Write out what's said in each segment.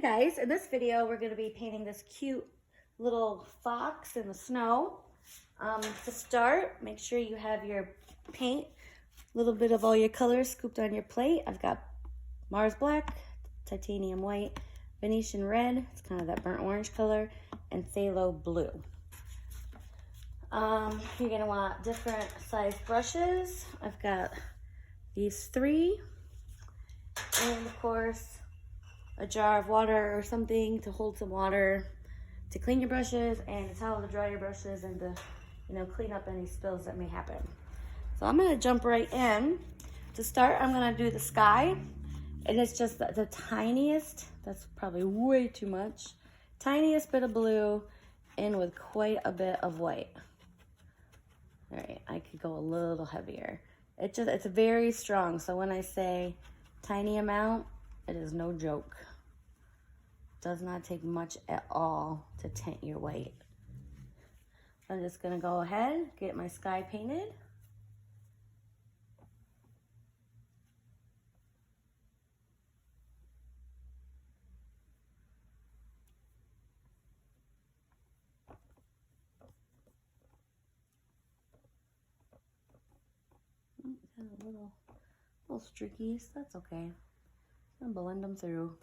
Hey guys, in this video we're going to be painting this cute little fox in the snow. To start, make sure you have your paint, a little bit of all your colors scooped on your plate. I've got Mars Black, Titanium White, Venetian Red, it's kind of that burnt orange color, and Phthalo Blue. You're going to want different size brushes. I've got these 3, and of course a jar of water or something to hold some water to clean your brushes, and a towel to dry your brushes, and to, clean up any spills that may happen. So I'm gonna jump right in. To start, I'm gonna do the sky, and it's just the tiniest, that's probably way too much, tiniest bit of blue in with quite a bit of white. All right, I could go a little heavier. It's very strong, so when I say tiny amount, it is no joke. Does not take much at all to tint your white. I'm just gonna go ahead, get my sky painted. Got a little streakies, that's okay. I'm gonna blend them through.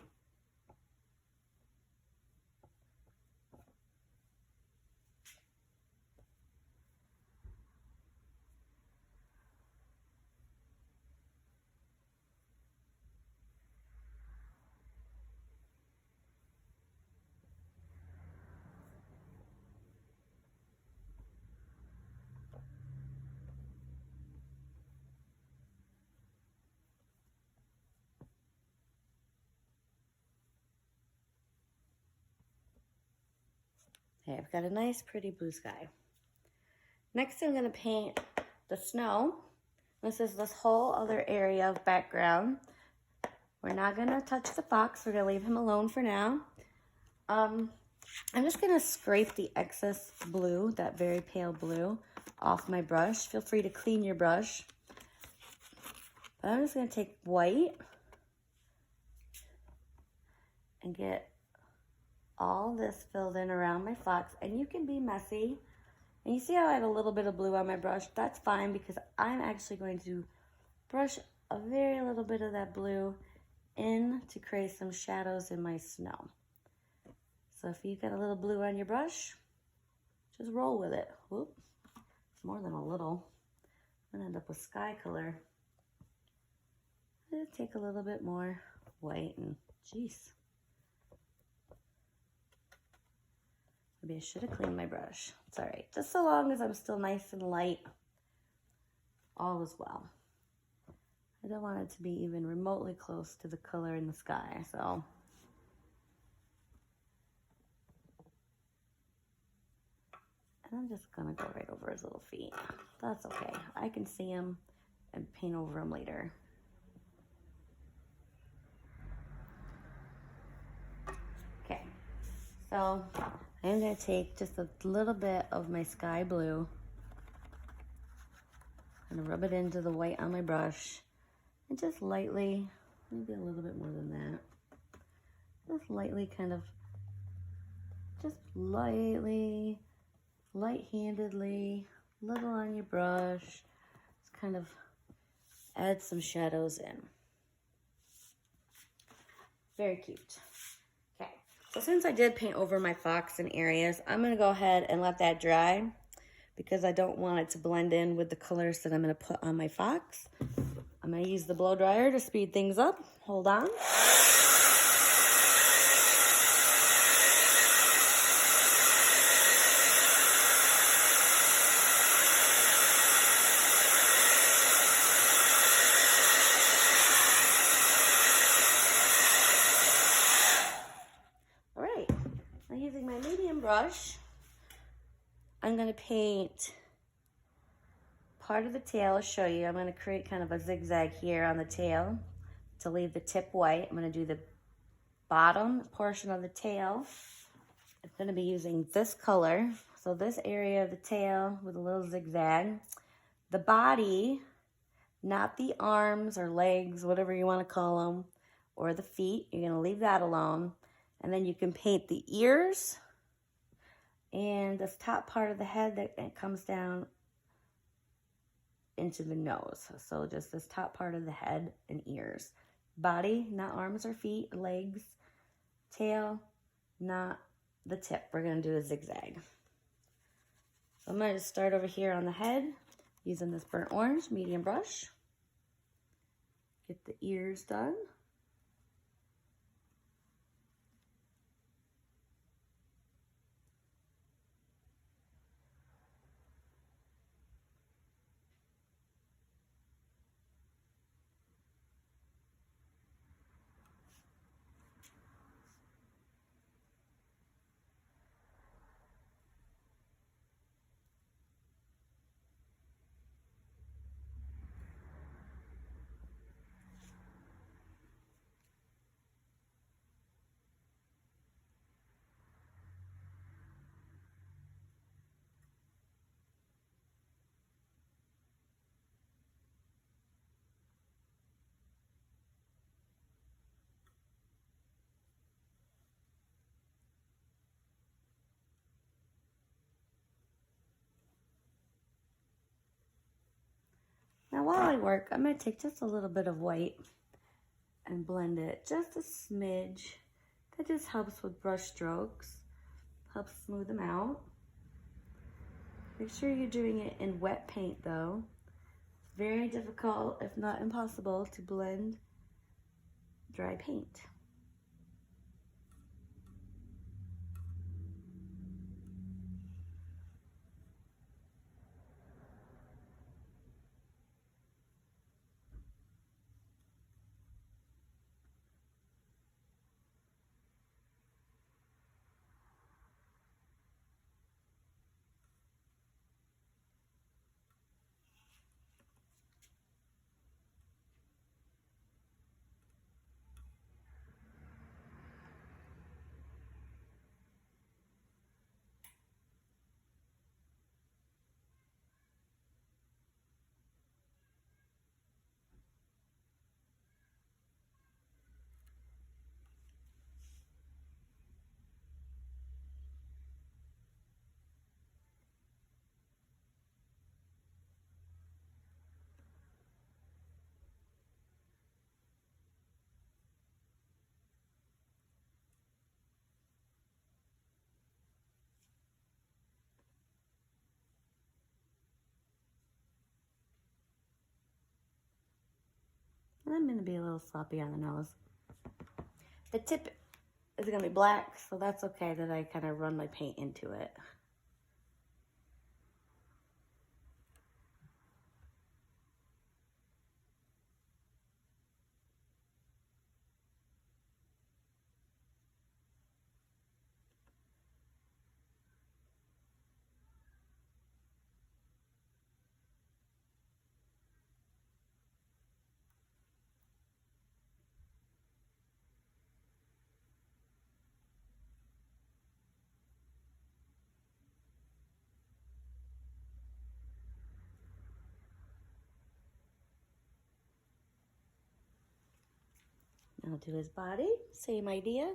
Okay, I've got a nice pretty blue sky. Next I'm gonna paint the snow. This is this whole other area of background. We're not gonna touch the fox, we're gonna leave him alone for now. I'm just gonna scrape the excess blue, that very pale blue, off my brush. Feel free to clean your brush. But I'm just gonna take white and get all this filled in around my fox, and you can be messy. And you see how I have a little bit of blue on my brush? That's fine, because I'm actually going to brush a very little bit of that blue in to create some shadows in my snow. So if you've got a little blue on your brush, just roll with it. Whoop, it's more than a little. I'm gonna end up with sky color. I'm gonna take a little bit more white and, geez. Maybe I should have cleaned my brush. It's all right. Just so long as I'm still nice and light, all is well. I don't want it to be even remotely close to the color in the sky, so. And I'm just gonna go right over his little feet. That's okay. I can see him and paint over him later. Okay, so I'm gonna take just a little bit of my sky blue and rub it into the white on my brush, and just lightly, maybe a little bit more than that, just lightly lightly, light-handedly, little on your brush, just kind of add some shadows in. Very cute. Okay, so since I did paint over my fox in areas, I'm gonna go ahead and let that dry, because I don't want it to blend in with the colors that I'm gonna put on my fox. I'm gonna use the blow dryer to speed things up. Hold on. All right, I'm using my medium brush. I'm gonna paint part of the tail. I'll show you. I'm gonna create kind of a zigzag here on the tail to leave the tip white. I'm gonna do the bottom portion of the tail. I'm gonna be using this color. So this area of the tail with a little zigzag. The body, not the arms or legs, whatever you wanna call them, or the feet, you're gonna leave that alone. And then you can paint the ears and this top part of the head that comes down into the nose. So just this top part of the head and ears. Body, not arms or feet, legs, tail, not the tip. We're going to do a zigzag. So I'm going to start over here on the head using this burnt orange medium brush. Get the ears done. Now while I work, I'm going to take just a little bit of white and blend it just a smidge. That just helps with brush strokes, helps smooth them out. Make sure you're doing it in wet paint though. It's very difficult, if not impossible, to blend dry paint. And I'm going to be a little sloppy on the nose. The tip is going to be black, so that's okay that I kind of run my paint into it. I'll do his body, same idea.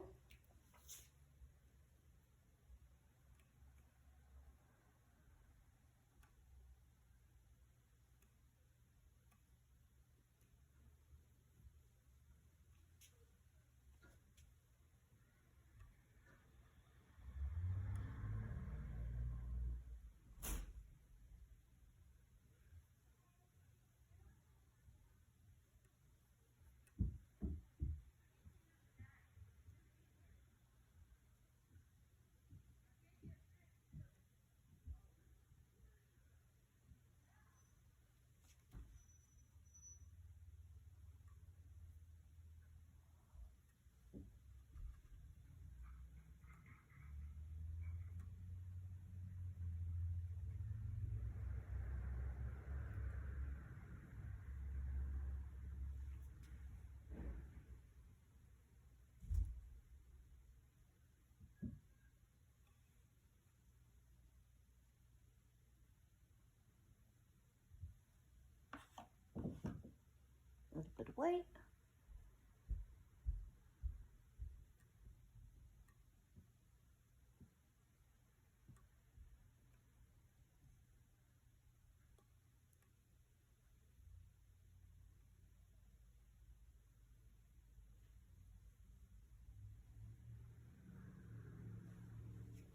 A little bit of white.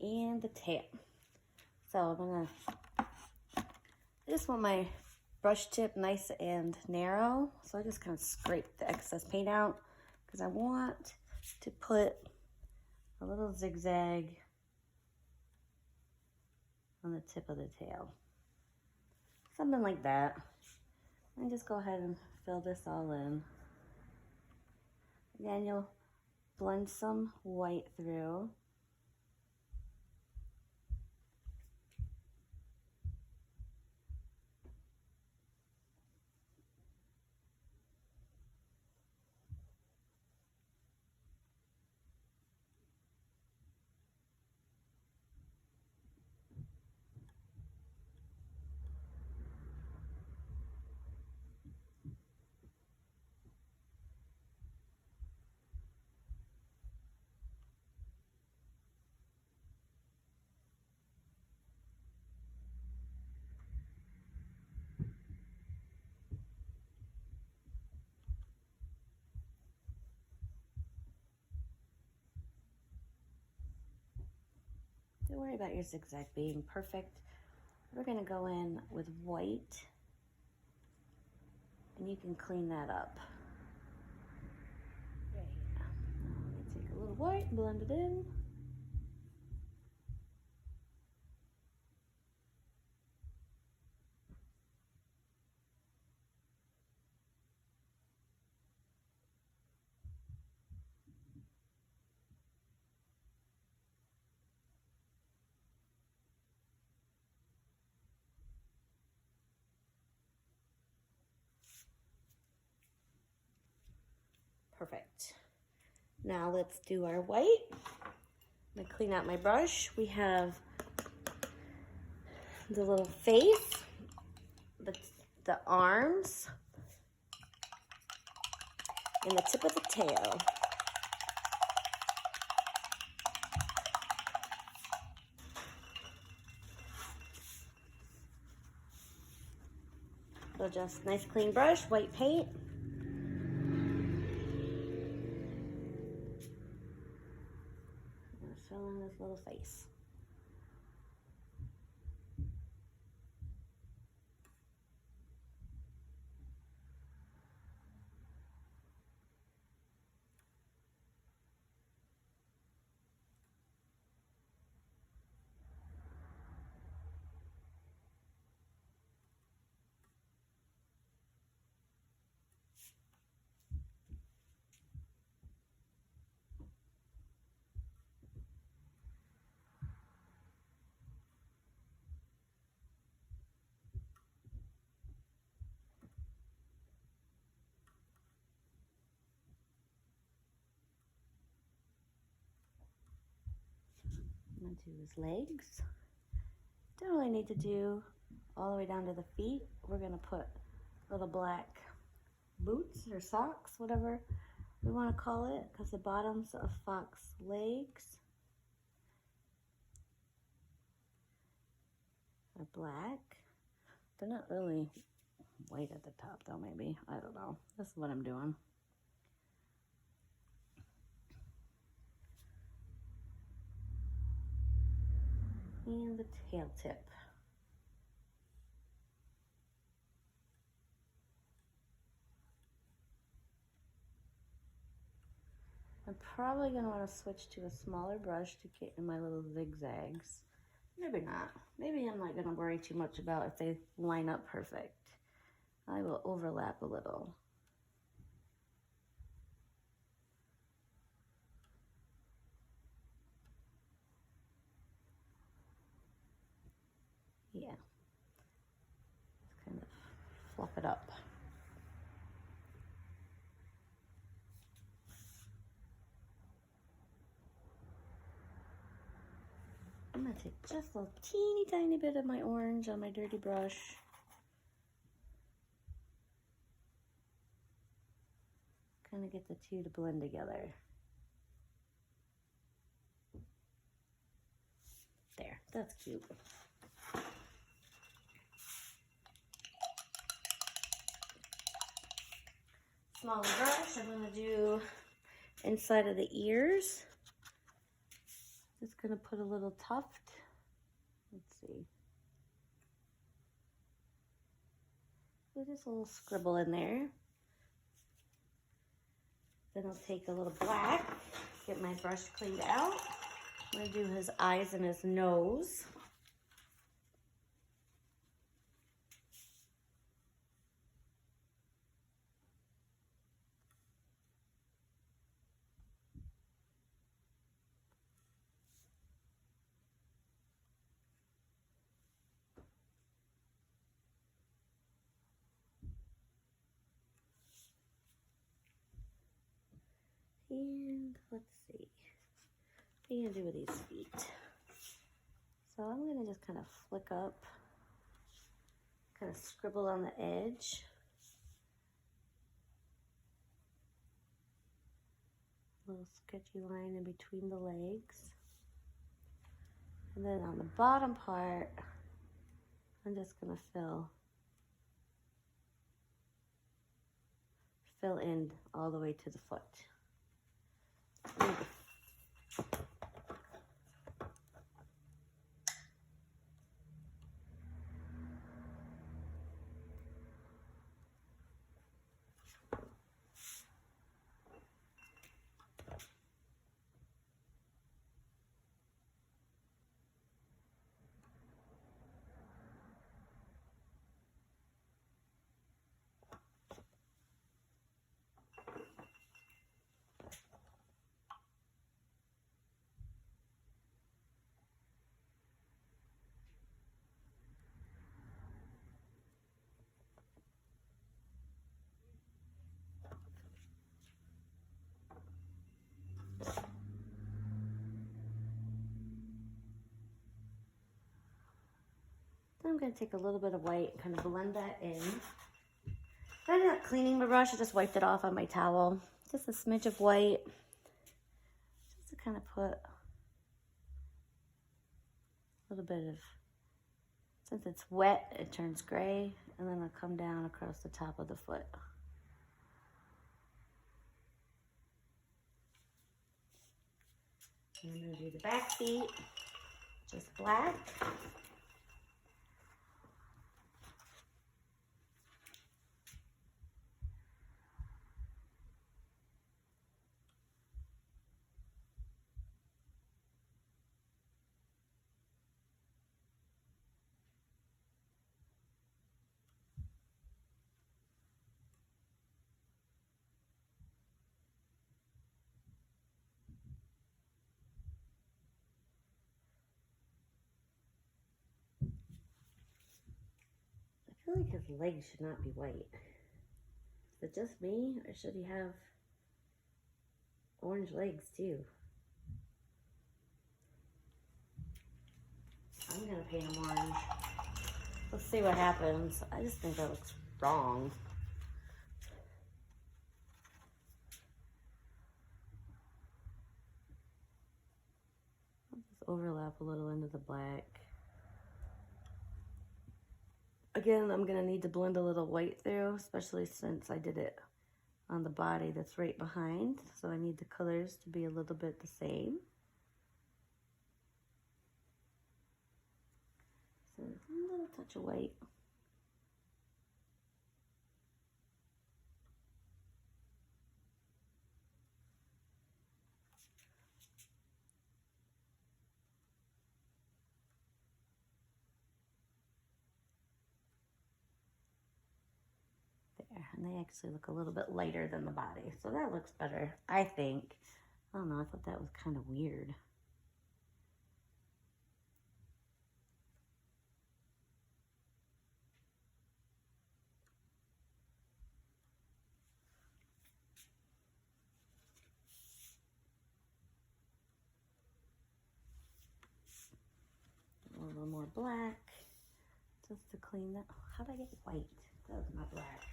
and the tail. So I just want my brush tip nice and narrow. So I just kind of scrape the excess paint out because I want to put a little zigzag on the tip of the tail. Something like that. And just go ahead and fill this all in. Again, you'll blend some white through. Don't worry about your zigzag being perfect. We're gonna go in with white, and you can clean that up. There you go. Now let me take a little white, blend it in. Perfect. Now let's do our white. I'm gonna clean out my brush. We have the little face, the arms, and the tip of the tail. So just nice clean brush, white paint. Fill in this little face. I'm gonna do his legs. Don't really need to do all the way down to the feet. We're gonna put little black boots or socks, whatever we want to call it, because the bottoms of Fox's legs are black. They're not really white at the top though, maybe. I don't know. This is what I'm doing. And the tail tip. I'm probably gonna want to switch to a smaller brush to get in my little zigzags. Maybe not. Maybe I'm not gonna worry too much about if they line up perfect. I will overlap a little. Yeah. Just kind of fluff it up. I'm gonna take just a teeny tiny bit of my orange on my dirty brush. Kind of get the two to blend together. There, that's cute. Smaller brush, I'm gonna do inside of the ears. Just gonna put a little tuft. Let's see. Put just a little scribble in there. Then I'll take a little black, get my brush cleaned out. I'm gonna do his eyes and his nose. And let's see, what are you gonna do with these feet? So I'm gonna just kind of flick up, kind of scribble on the edge. A little sketchy line in between the legs. And then on the bottom part, I'm just gonna fill in all the way to the foot. I'm going to take a little bit of white and kind of blend that in. I'm not cleaning my brush, I just wiped it off on my towel. Just a smidge of white, just to kind of put a little bit of, since it's wet, it turns gray, and then I'll come down across the top of the foot. And I'm going to do the back feet, just black. I feel like his legs should not be white. Is it just me, or should he have orange legs too? I'm gonna paint him orange. Let's see what happens. I just think that looks wrong. I'll just overlap a little into the black. Again, I'm gonna need to blend a little white through, especially since I did it on the body that's right behind. So I need the colors to be a little bit the same. So a little touch of white. There, and they actually look a little bit lighter than the body, so that looks better, I think. I don't know, I thought that was kind of weird. A little more black, just to clean that. How did I get white? That was not black.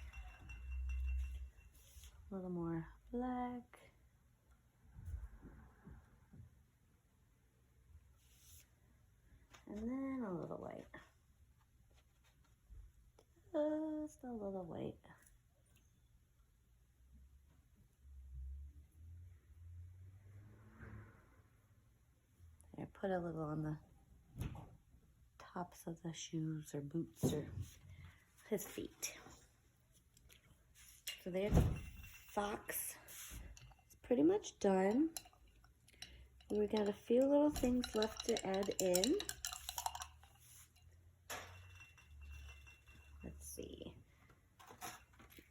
A little more black. And then a little white. Just a little white. put a little on the tops of the shoes or boots or his feet. So there's the socks. It's pretty much done. We got a few little things left to add in. Let's see.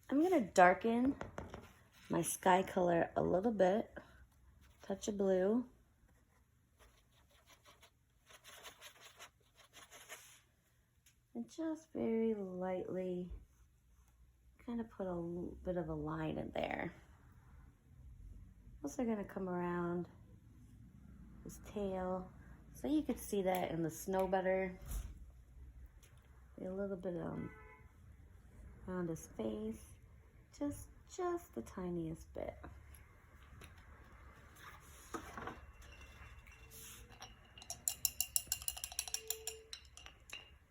I'm gonna darken my sky color a little bit. Touch of blue. And just very lightly kind of put a little bit of a line in there. Also gonna come around his tail so you could see that in the snow better. A little bit around his face, just the tiniest bit.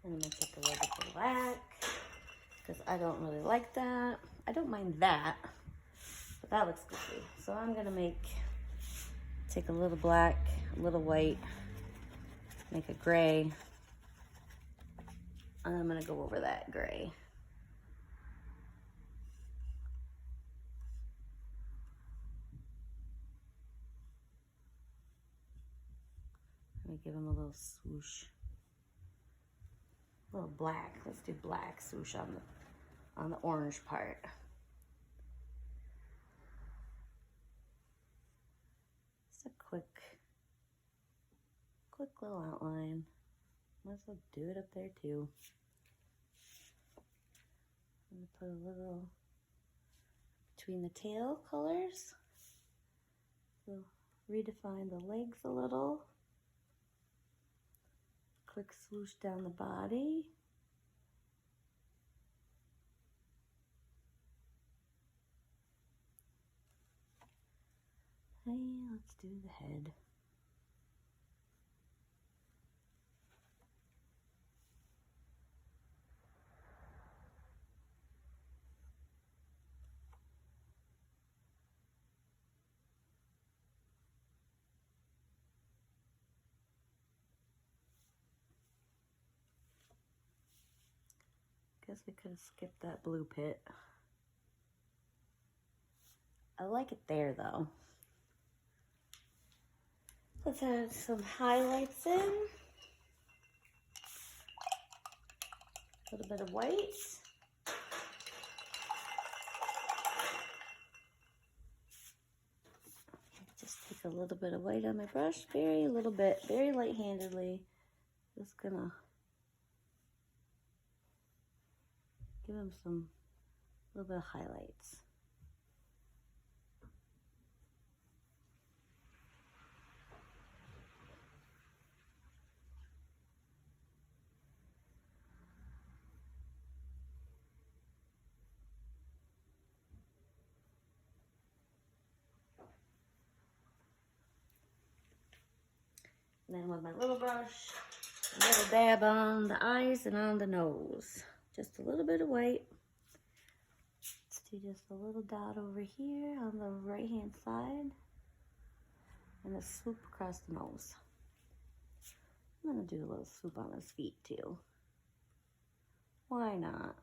And I'm gonna take a little bit of black because I don't really like that. I don't mind that, but that looks goofy. So I'm gonna take a little black, a little white, make a gray, and I'm gonna go over that gray. Let me give him a little swoosh. A little black. Let's do black swoosh on the orange part. Just a quick little outline. Might as well do it up there too. I'm gonna put a little between the tail colors. So redefine the legs a little. Quick swoosh down the body. Hey, let's do the head. Guess we could have skipped that blue pit. I like it there though. Let's add some highlights in. A little bit of white. Just take a little bit of white on my brush, very light-handedly. Just gonna give him a little bit of highlights. And then with my little brush, a little dab on the eyes and on the nose. Just a little bit of white. Let's do just a little dot over here on the right-hand side. And a swoop across the nose. I'm gonna do a little swoop on his feet too. Why not?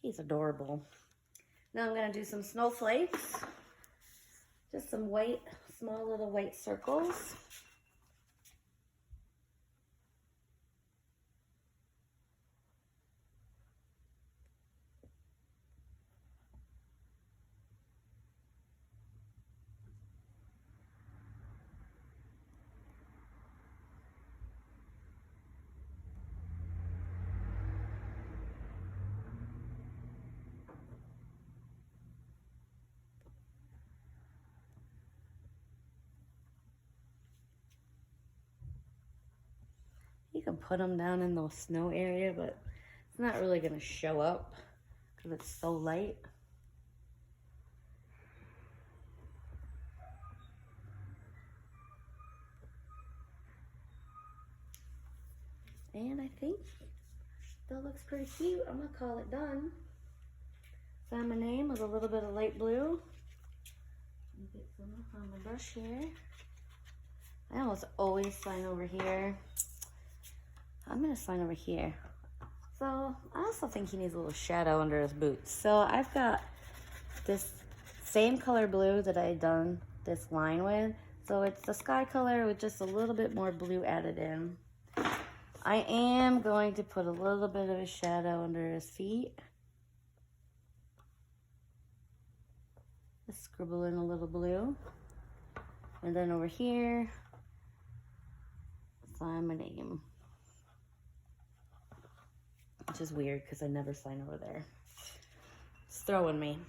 He's adorable. Now I'm gonna do some snowflakes. Just some white, small little white circles. You can put them down in the snow area, but it's not really gonna show up because it's so light. And I think that looks pretty cute. I'm gonna call it done. Sign my name with a little bit of light blue. Get some on my brush here. I almost always sign over here. I'm gonna sign over here. So I also think he needs a little shadow under his boots. So I've got this same color blue that I had done this line with. So it's the sky color with just a little bit more blue added in. I am going to put a little bit of a shadow under his feet. Just scribble in a little blue. And then over here, sign my name. Which is weird because I never sign over there. It's throwing me.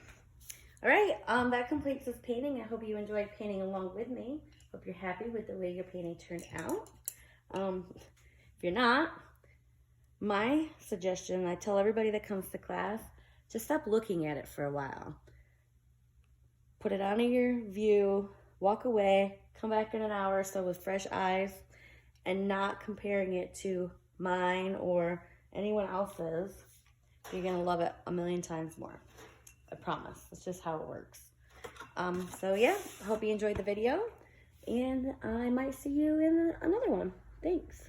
All right, that completes this painting. I hope you enjoyed painting along with me. Hope you're happy with the way your painting turned out. If you're not, my suggestion, I tell everybody that comes to class, just stop looking at it for a while. Put it out of your view, walk away, come back in an hour or so with fresh eyes, and not comparing it to mine or anyone else's. You're gonna love it a million times more. I promise. That's just how it works. So yeah, I hope you enjoyed the video, and I might see you in another one. Thanks.